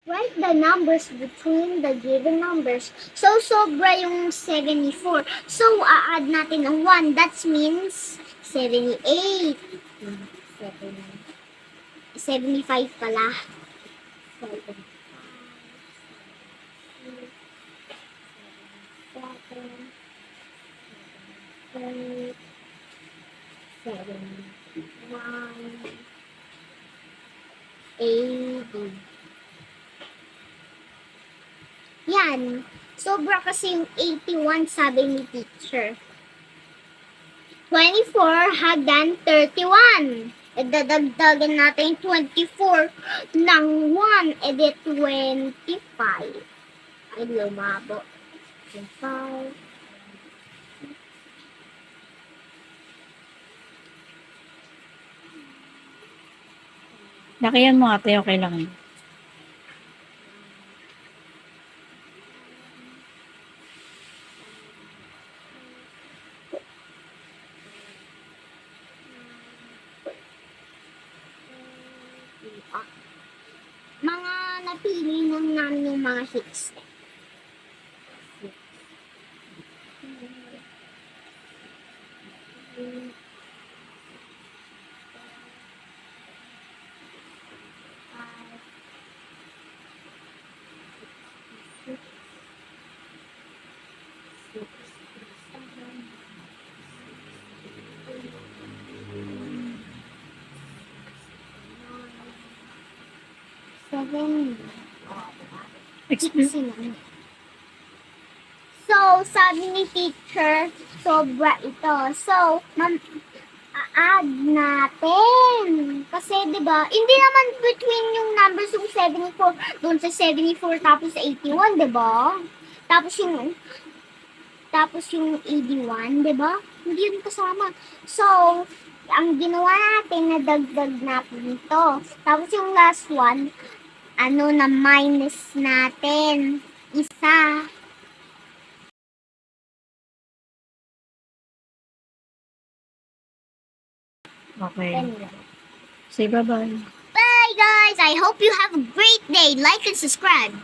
Write the numbers between the given numbers. So, sobra yung 74. So, a-add natin ng 1. That means 78. 75 pala. 7, 8, 7, 1, 80. Yan. Sobra kasi yung 81 sabi ni teacher. 24 hagdan 31. E dadagdagan natin 24 ng 1. E di 25. Ay, lumabo. 25. Lakihan mo ate, okay lang. Mga napili lang namin yung mga hits. Seven. So, sabi ni teacher, sobra ito. So, add natin. Kasi, di ba, hindi naman between yung numbers yung 74, doon sa 74, tapos sa 81, di ba? Tapos yung 81, di ba? Hindi yun kasama. So, ang ginawa natin, nadagdag natin ito. Tapos yung last one, na minus natin. Isa. Okay. Say bye-bye. Bye guys! I hope you have a great day. Like and subscribe.